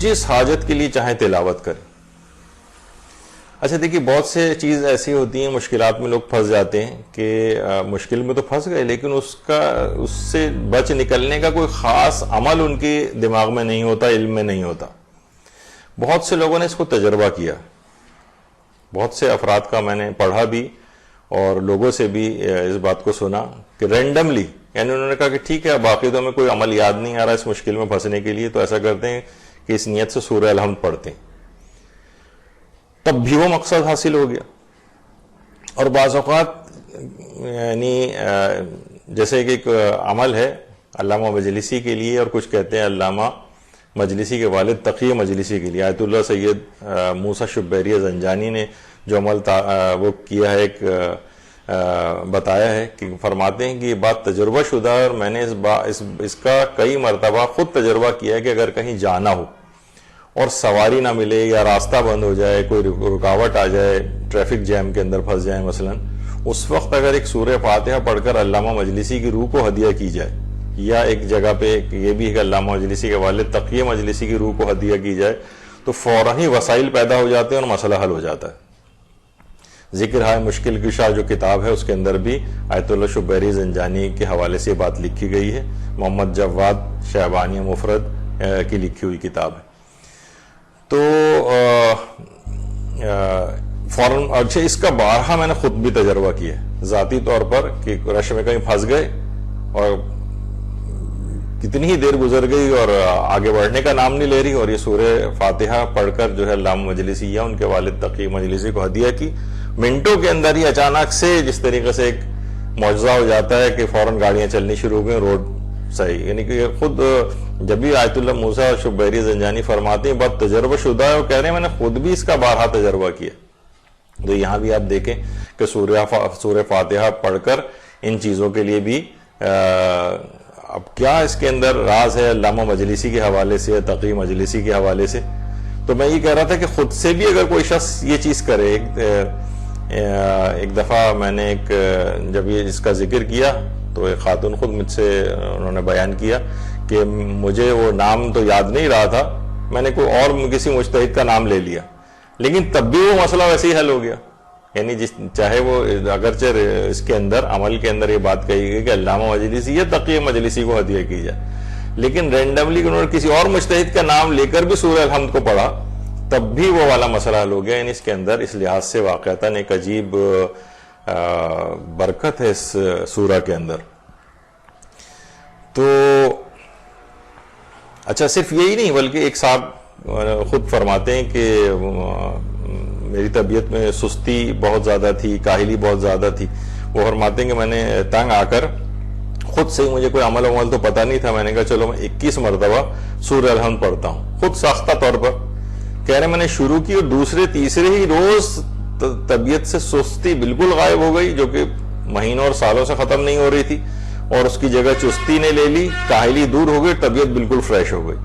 جس حاجت کے لیے چاہیں تلاوت کریں. اچھا دیکھیے بہت سے چیز ایسی ہوتی ہیں مشکلات میں لوگ پھنس جاتے ہیں کہ مشکل میں تو پھنس گئے لیکن اس سے بچ نکلنے کا کوئی خاص عمل ان کے دماغ میں نہیں ہوتا, علم میں نہیں ہوتا. بہت سے لوگوں نے اس کو تجربہ کیا, بہت سے افراد کا میں نے پڑھا بھی اور لوگوں سے بھی اس بات کو سنا کہ رینڈملی, یعنی انہوں نے کہا کہ ٹھیک ہے اب باقی تو ہمیں کوئی عمل یاد نہیں آ رہا اس مشکل میں پھنسنے کے لیے, تو ایسا کرتے ہیں کہ اس نیت سے سورہ الحمد پڑھتے ہیں, تب بھی وہ مقصد حاصل ہو گیا. اور بعض اوقات یعنی جیسے کہ ایک عمل ہے علامہ مجلسی کے لیے, اور کچھ کہتے ہیں علامہ مجلسی کے والد تقی مجلسی کے لیے, آیت اللہ سید موسیٰ شبیری زنجانی نے جو عمل وہ کیا ہے, ایک بتایا ہے کہ فرماتے ہیں کہ یہ بات تجربہ شدہ ہے اور میں نے اس کا کئی مرتبہ خود تجربہ کیا ہے کہ اگر کہیں جانا ہو اور سواری نہ ملے یا راستہ بند ہو جائے, کوئی رکاوٹ آ جائے, ٹریفک جیم کے اندر پھنس جائے مثلا, اس وقت اگر ایک سورہ فاتحہ پڑھ کر علامہ مجلسی کی روح کو ہدیہ کی جائے, یا ایک جگہ پہ یہ بھی ہے کہ علامہ مجلسی کے والد تقی مجلسی کی روح کو ہدیہ کی جائے, تو فوراً ہی وسائل پیدا ہو جاتے ہیں اور مسئلہ حل ہو جاتا ہے. ذکر ہے مشکل کشا جو کتاب ہے اس کے اندر بھی آیت اللہ شبیری زنجانی کے حوالے سے بات لکھی گئی ہے, محمد جواد شعبانی مفرد کی لکھی ہوئی کتاب ہے. تو فوراً اچھا اس کا بارہا میں نے خود بھی تجربہ کیا ہے ذاتی طور پر کہ رش میں کہیں پھنس گئے اور کتنی ہی دیر گزر گئی اور آگے بڑھنے کا نام نہیں لے رہی, اور یہ سورہ فاتحہ پڑھ کر جو ہے علامہ مجلسی یا ان کے والد تقی مجلسی کو ہدیہ کی, منٹوں کے اندر ہی اچانک سے جس طریقے سے ایک معجزہ ہو جاتا ہے کہ فوراً گاڑیاں چلنی شروع ہو گئیں, روڈ صحیح. یعنی کہ خود جب بھی آیت اللہ موسیٰ شبیری زنجانی فرماتے ہیں بات تجربہ شدہ ہے, اور کہہ رہے ہیں میں نے خود بھی اس کا بارہا تجربہ کیا. تو یہاں بھی آپ دیکھیں کہ سورہ فاتحہ پڑھ کر ان چیزوں کے لیے بھی اب کیا اس کے اندر راز ہے علامہ مجلسی کے حوالے سے, تقی مجلسی کے حوالے سے. تو میں یہ کہہ رہا تھا کہ خود سے بھی اگر کوئی شخص یہ چیز کرے, ایک دفعہ میں نے جب یہ اس کا ذکر کیا تو ایک خاتون خود مجھ سے انہوں نے بیان کیا کہ مجھے وہ نام تو یاد نہیں رہا تھا, میں نے کوئی اور کسی مجتہد کا نام لے لیا, لیکن تب بھی وہ مسئلہ ویسے ہی حل ہو گیا. یعنی چاہے وہ اگرچہ اس کے اندر عمل کے اندر یہ بات کہی گئی کہ علامہ مجلسی یا تقی مجلسی کو ہدیہ کی جائے, لیکن رینڈملی انہوں نے کسی اور مجتہد کا نام لے کر بھی سورہ الحمد کو پڑھا, تب بھی وہ والا مسئلہ حل ہو گیا. یعنی اس کے اندر اس لحاظ سے واقعتاً ایک عجیب برکت ہے اس سورہ کے اندر. تو اچھا صرف یہی نہیں بلکہ ایک صاحب خود فرماتے ہیں کہ میری طبیعت میں سستی بہت زیادہ تھی, کاہلی بہت زیادہ تھی. وہ فرماتے ہیں کہ میں نے تنگ آ کر خود سے ہی, مجھے کوئی عمل تو پتہ نہیں تھا, میں نے کہا چلو میں 21 مرتبہ سورہ الحمد پڑھتا ہوں, خود ساختہ طور پر. کہہ رہے میں نے شروع کی اور دوسرے تیسرے ہی روز طبیعت سے سستی بالکل غائب ہو گئی, جو کہ مہینوں اور سالوں سے ختم نہیں ہو رہی تھی, اور اس کی جگہ چستی نے لے لی, کاہلی دور ہو گئی, طبیعت بالکل فریش ہو گئی.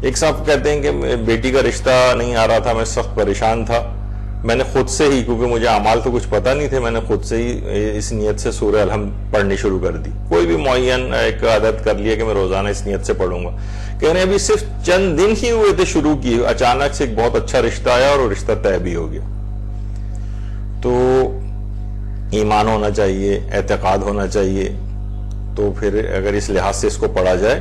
ایک صاحب کہتے ہیں کہ بیٹی کا رشتہ نہیں آ رہا تھا, میں سخت پریشان تھا, میں نے خود سے ہی, کیونکہ مجھے اعمال تو کچھ پتہ نہیں تھے, میں نے خود سے ہی اس نیت سے سورہ الحمد پڑھنی شروع کر دی. کوئی بھی معین ایک عادت کر لیا کہ میں روزانہ اس نیت سے پڑھوں گا. کہہ رہے ہیں ابھی صرف چند دن ہی ہوئے تھے شروع کی, اچانک سے ایک بہت اچھا رشتہ آیا اور وہ رشتہ طے بھی ہو گیا. تو ایمان ہونا چاہیے, اعتقاد ہونا چاہیے. تو پھر اگر اس لحاظ سے اس کو پڑھا جائے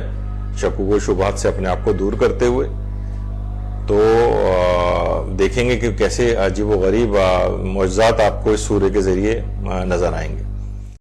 شکوک و شبہات سے اپنے آپ کو دور کرتے ہوئے, تو دیکھیں گے کہ کیسے عجیب و غریب معجزات آپ کو اس سورہ کے ذریعے نظر آئیں گے.